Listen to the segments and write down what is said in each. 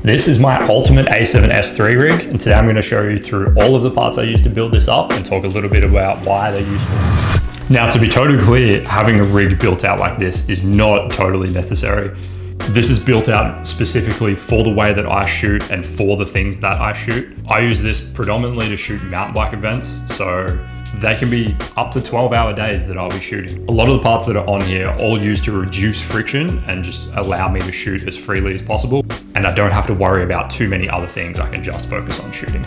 This is my ultimate A7S III rig, and today I'm going to show you through all of the parts I used to build this up and talk a little bit about why they're useful. Now, to be totally clear, having a rig built out like this is not totally necessary. This is built out specifically for the way that I shoot and for the things that I shoot. I use this predominantly to shoot mountain bike events, so they can be up to 12-hour days that I'll be shooting. A lot of the parts that are on here are all used to reduce friction and just allow me to shoot as freely as possible. And I don't have to worry about too many other things. I can just focus on shooting.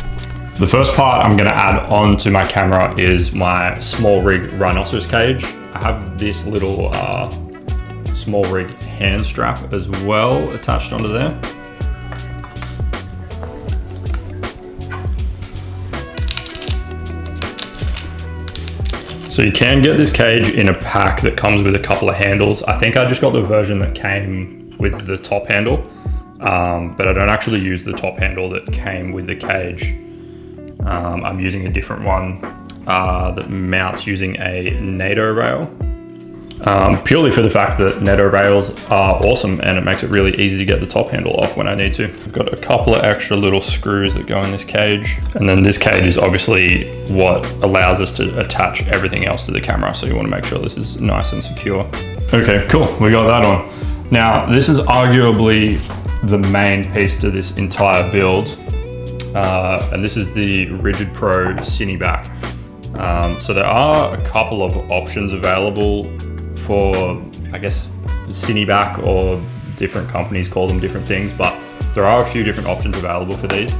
The first part I'm gonna add on to my camera is my SmallRig Rhinoceros cage. I have this little SmallRig hand strap as well attached onto there. So you can get this cage in a pack that comes with a couple of handles. I think I just got the version that came with the top handle, but I don't actually use the top handle that came with the cage. I'm using a different one that mounts using a NATO rail, purely for the fact that NATO rails are awesome and it makes it really easy to get the top handle off when I need to. I've got a couple of extra little screws that go in this cage, and then this cage is obviously what allows us to attach everything else to the camera, so you want to make sure this is nice and secure. Okay, cool, we got that on. Now, this is arguably the main piece to this entire build, and this is the Rigid Pro Cine back. So there are a couple of options available for, I guess, Cine back, or different companies call them different things, but there are a few different options available for these.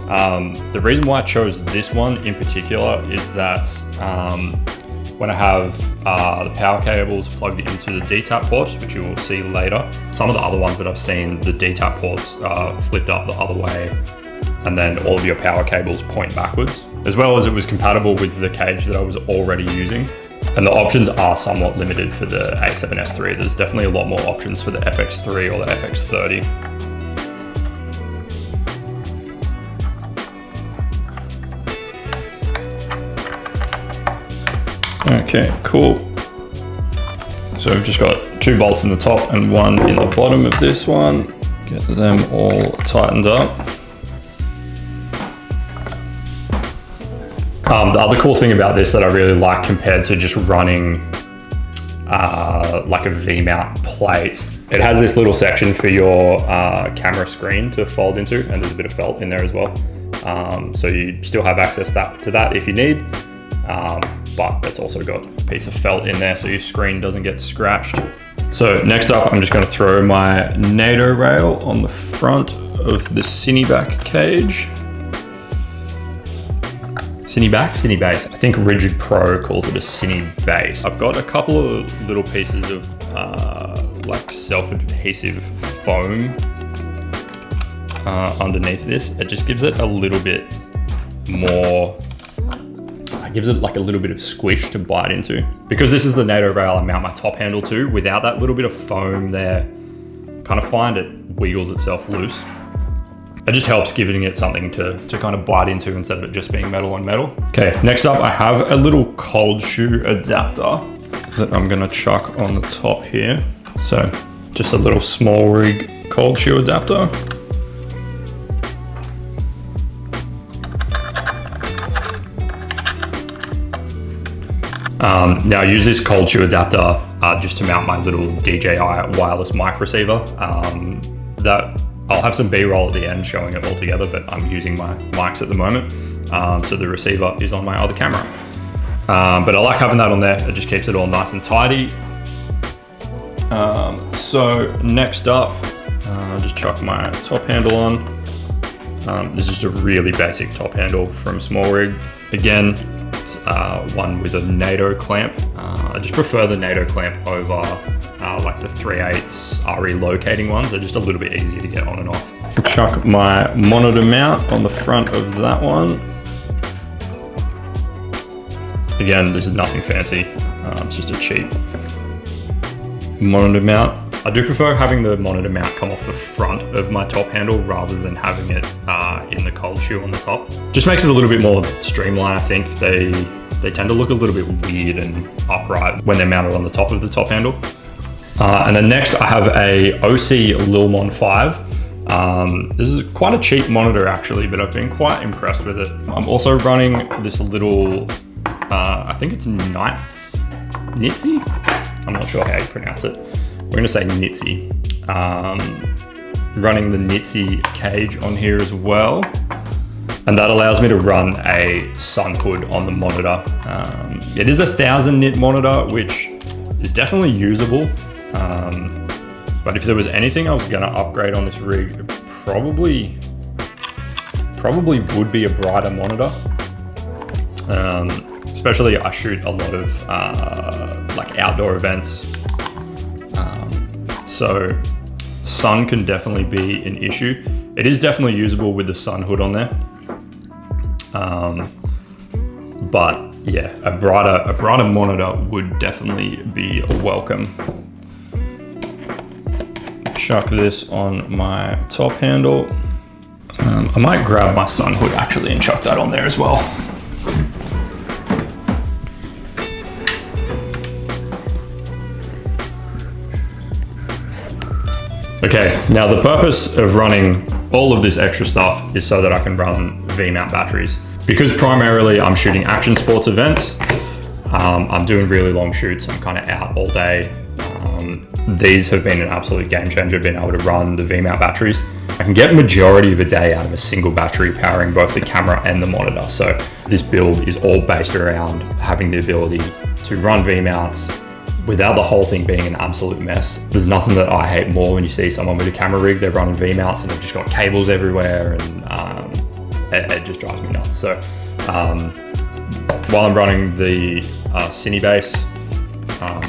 The reason why I chose this one in particular is that when I have the power cables plugged into the DTAP ports, which you will see later, some of the other ones that I've seen, the DTAP ports are flipped up the other way, and then all of your power cables point backwards, as well as it was compatible with the cage that I was already using. And the options are somewhat limited for the A7S III. There's definitely a lot more options for the FX3 or the FX30. Okay, cool. So we've just got 2 bolts in the top and 1 in the bottom of this one. Get them all tightened up. The other cool thing about this that I really like compared to just running like a V-mount plate, it has this little section for your camera screen to fold into, and there's a bit of felt in there as well. So you still have access to that if you need, but it's also got a piece of felt in there so your screen doesn't get scratched. So next up, I'm just going to throw my NATO rail on the front of the Cine back cage. Cine back, Cine base. I think Rigid Pro calls it a Cine base. I've got a couple of little pieces of like self-adhesive foam underneath this. It just gives it a little bit more, it gives it like a little bit of squish to bite into. Because this is the NATO rail I mount my top handle to, without that little bit of foam there, kind of find it wiggles itself loose. It just helps giving it something to kind of bite into instead of it just being metal on metal. Okay, next up I have a little cold shoe adapter that I'm gonna chuck on the top here. So just a little SmallRig cold shoe adapter. Now I use this cold shoe adapter just to mount my little DJI wireless mic receiver. That I'll have some B-roll at the end showing it all together, but I'm using my mics at the moment. So the receiver is on my other camera. But I like having that on there. It just keeps it all nice and tidy. So next up, I'll just chuck my top handle on. This is just a really basic top handle from SmallRig. Again, it's one with a NATO clamp. I just prefer the NATO clamp over like the 3/8 RE locating ones. They're just a little bit easier to get on and off. Chuck my monitor mount on the front of that one. Again, this is nothing fancy. It's just a cheap monitor mount. I do prefer having the monitor mount come off the front of my top handle rather than having it in the cold shoe on the top. Just makes it a little bit more streamlined, I think. They tend to look a little bit weird and upright when they're mounted on the top of the top handle. And then next I have a OSEE Lilmon 5. This is quite a cheap monitor actually, but I've been quite impressed with it. I'm also running this little, I think it's Nitze? I'm not sure how you pronounce it. We're gonna say Nitze. Running the Nitze cage on here as well. And that allows me to run a sun hood on the monitor. It is a 1000 nit monitor, which is definitely usable. But if there was anything I was gonna upgrade on this rig, it probably would be a brighter monitor. Especially I shoot a lot of like outdoor events. So sun can definitely be an issue. It is definitely usable with the sun hood on there. But yeah, a brighter monitor would definitely be welcome. Chuck this on my top handle. I might grab my sun hood actually and chuck that on there as well. Okay, now the purpose of running all of this extra stuff is so that I can run V-mount batteries. Because primarily I'm shooting action sports events, I'm doing really long shoots, I'm kind of out all day. These have been an absolute game changer, being able to run the V-mount batteries. I can get majority of a day out of a single battery powering both the camera and the monitor. So this build is all based around having the ability to run V-mounts without the whole thing being an absolute mess. There's nothing that I hate more when you see someone with a camera rig, they're running V-mounts and they've just got cables everywhere, and it just drives me nuts. So while I'm running the Cine base,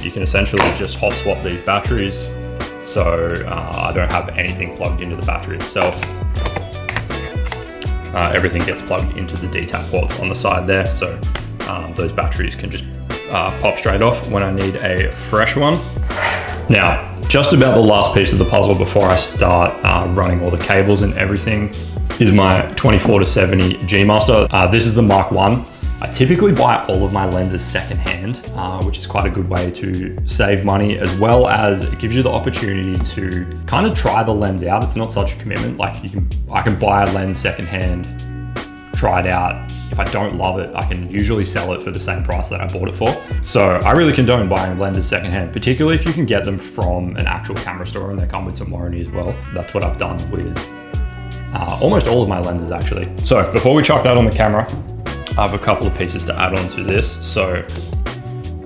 you can essentially just hot swap these batteries. So I don't have anything plugged into the battery itself. Everything gets plugged into the DTAP ports on the side there. So those batteries can just pop straight off when I need a fresh one. Now, just about the last piece of the puzzle before I start running all the cables and everything is my 24-70 G Master. This is the Mark 1. I typically buy all of my lenses secondhand, which is quite a good way to save money, as well as it gives you the opportunity to kind of try the lens out. It's not such a commitment. Like I can buy a lens secondhand, try it out. If I don't love it, I can usually sell it for the same price that I bought it for. So I really condone buying lenses secondhand, particularly if you can get them from an actual camera store and they come with some warranty as well. That's what I've done with almost all of my lenses actually. So before we chuck that on the camera, I have a couple of pieces to add on to this. So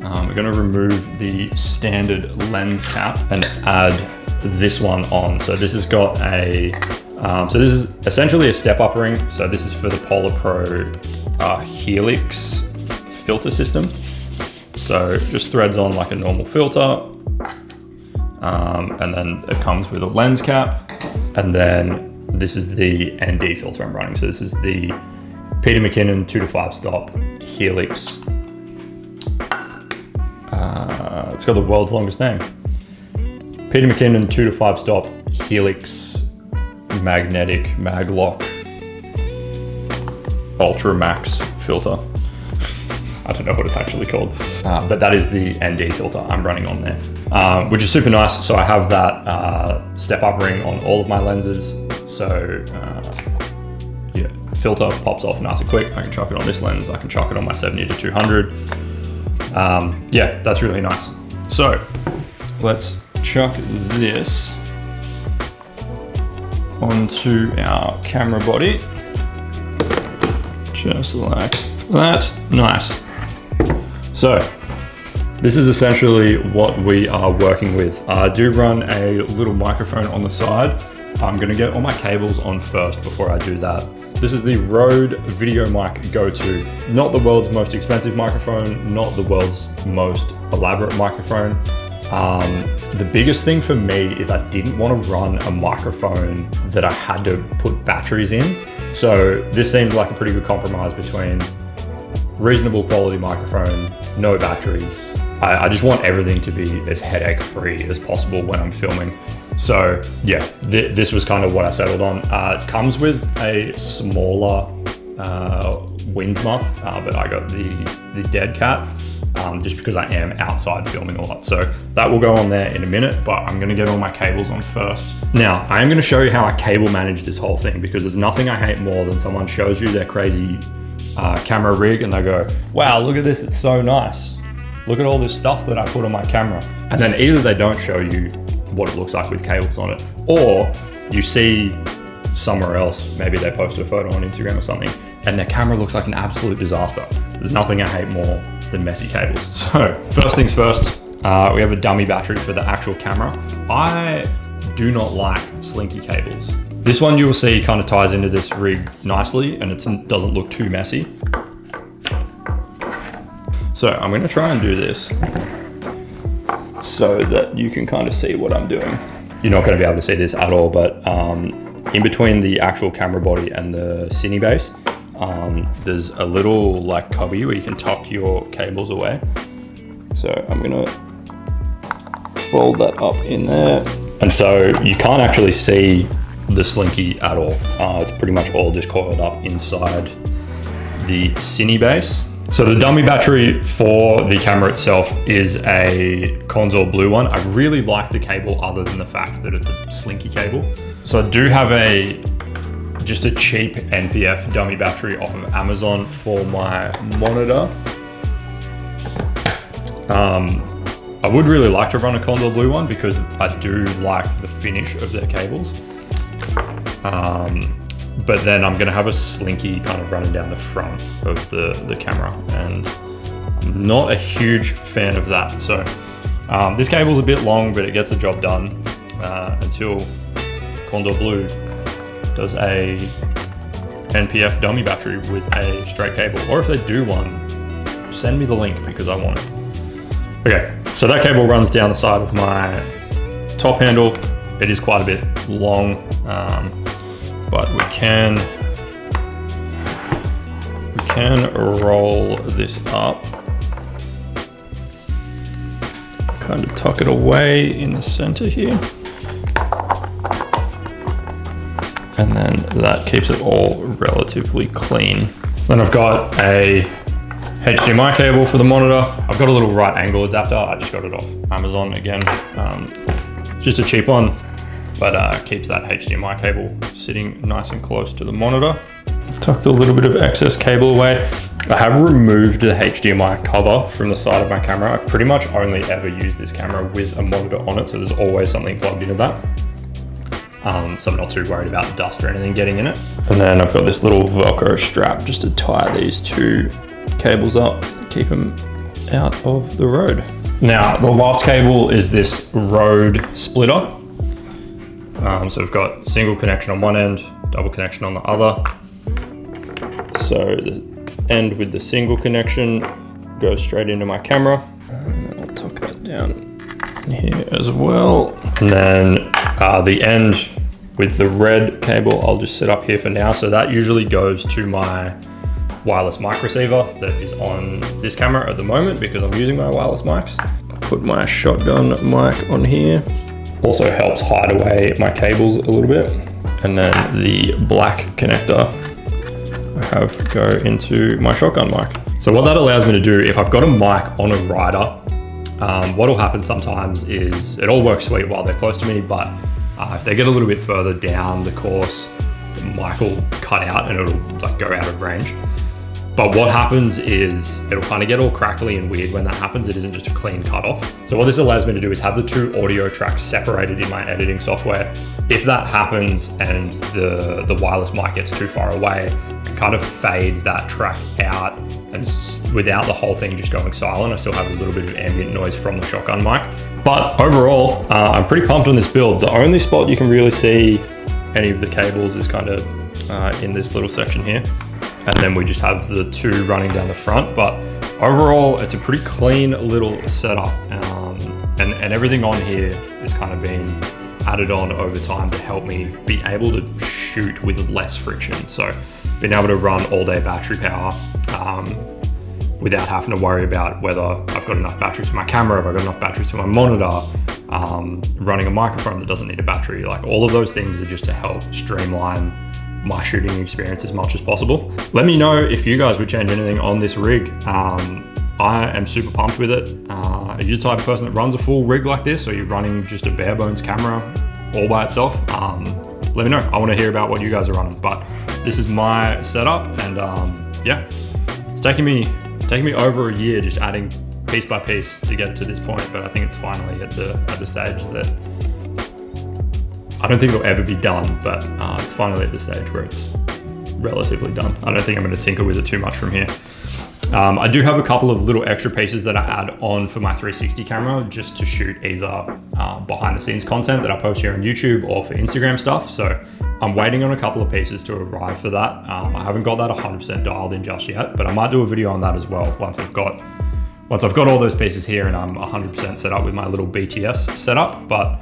we're gonna remove the standard lens cap and add this one on. So this has got a, so this is essentially a step-up ring. So this is for the Polar Pro Helix filter system. So it just threads on like a normal filter. And then it comes with a lens cap. And then this is the ND filter I'm running. So this is the Peter McKinnon 2-to-5 stop Helix. It's got the world's longest name. Peter McKinnon 2-to-5 stop Helix magnetic maglock Ultra Max filter. I don't know what it's actually called, but that is the ND filter I'm running on there, which is super nice. So I have that step-up ring on all of my lenses. So yeah, filter pops off nice and quick. I can chuck it on this lens. I can chuck it on my 70-200. Yeah, that's really nice. So let's chuck this onto our camera body. Just like that. Nice. So this is essentially what we are working with. I do run a little microphone on the side. I'm gonna get all my cables on first before I do that. This is the Rode VideoMic Go-To. Not the world's most expensive microphone, not the world's most elaborate microphone. The biggest thing for me is I didn't want to run a microphone that I had to put batteries in. So this seemed like a pretty good compromise between reasonable quality microphone, no batteries. I just want everything to be as headache-free as possible when I'm filming. So yeah, this was kind of what I settled on. It comes with a smaller wind muff, but I got the dead cat. just because I am outside filming a lot. So that will go on there in a minute, but I'm gonna get all my cables on first. Now, I am gonna show you how I cable manage this whole thing, because there's nothing I hate more than someone shows you their crazy camera rig and they go, wow, look at this, it's so nice. Look at all this stuff that I put on my camera. And then either they don't show you what it looks like with cables on it, or you see somewhere else, maybe they posted a photo on Instagram or something, and their camera looks like an absolute disaster. There's nothing I hate more than messy cables. So first things first, we have a dummy battery for the actual camera. I do not like slinky cables. This one you will see kind of ties into this rig nicely, and it doesn't look too messy. So I'm gonna try and do this so that you can kind of see what I'm doing. You're not gonna be able to see this at all, but in between the actual camera body and the Cine base, there's a little like cubby where you can tuck your cables away. So I'm gonna fold that up in there. And so you can't actually see the slinky at all. It's pretty much all just coiled up inside the Cine base. So the dummy battery for the camera itself is a Kondor blue one. I really like the cable other than the fact that it's a slinky cable. So I do have just a cheap NPF dummy battery off of Amazon for my monitor. I would really like to run a Kondor blue one because I do like the finish of their cables. But then I'm gonna have a slinky kind of running down the front of the camera, and I'm not a huge fan of that. So this cable's a bit long, but it gets the job done until Kondor Blue does a NPF dummy battery with a straight cable. Or if they do one, send me the link because I want it. Okay, so that cable runs down the side of my top handle. It is quite a bit long, but we can roll this up, kind of tuck it away in the center here, and then that keeps it all relatively clean. Then I've got a HDMI cable for the monitor. I've got a little right angle adapter. I just got it off Amazon again. Just a cheap one, but keeps that HDMI cable sitting nice and close to the monitor. I've tucked a little bit of excess cable away. I have removed the HDMI cover from the side of my camera. I pretty much only ever use this camera with a monitor on it, so there's always something plugged into that. So I'm not too worried about dust or anything getting in it. And then I've got this little Velcro strap just to tie these two cables up, keep them out of the road. Now, the last cable is this Rode splitter. So we've got single connection on one end, double connection on the other. So the end with the single connection goes straight into my camera. And then I'll tuck that down in here as well. And then the end with the red cable, I'll just set up here for now. So that usually goes to my wireless mic receiver that is on this camera at the moment because I'm using my wireless mics. I'll put my shotgun mic on here. Also helps hide away my cables a little bit. And then the black connector I have go into my shotgun mic. So what that allows me to do, if I've got a mic on a rider, what'll happen sometimes is it all works sweet while they're close to me, but if they get a little bit further down the course, the mic will cut out and it'll like go out of range. But what happens is it'll kind of get all crackly and weird when that happens. It isn't just a clean cutoff. So what this allows me to do is have the two audio tracks separated in my editing software. If that happens and the wireless mic gets too far away, I can kind of fade that track out, and without the whole thing just going silent, I still have a little bit of ambient noise from the shotgun mic. But overall, I'm pretty pumped on this build. The only spot you can really see any of the cables is kind of in this little section here. And then we just have the two running down the front. But overall, it's a pretty clean little setup. And everything on here is kind of been added on over time to help me be able to shoot with less friction. So being able to run all day battery power without having to worry about whether I've got enough batteries for my camera, if I've got enough batteries for my monitor, running a microphone that doesn't need a battery. Like all of those things are just to help streamline my shooting experience as much as possible. Let me know if you guys would change anything on this rig. I am super pumped with it. Are you the type of person that runs a full rig like this, or you're running just a bare bones camera all by itself? Let me know. I want to hear about what you guys are running. But this is my setup, and yeah, it's taking me over a year just adding piece by piece to get to this point. But I think it's finally at the stage that I don't think it'll ever be done, but it's finally at the stage where it's relatively done. I don't think I'm going to tinker with it too much from here. I do have a couple of little extra pieces that I add on for my 360 camera just to shoot either behind the scenes content that I post here on YouTube or for Instagram stuff. So I'm waiting on a couple of pieces to arrive for that. I haven't got that 100% dialed in just yet, but I might do a video on that as well once I've got all those pieces here and I'm 100% set up with my little BTS setup. But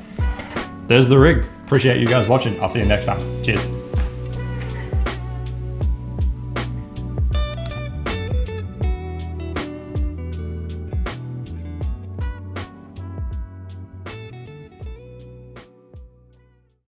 there's the rig. Appreciate you guys watching. I'll see you next time. Cheers.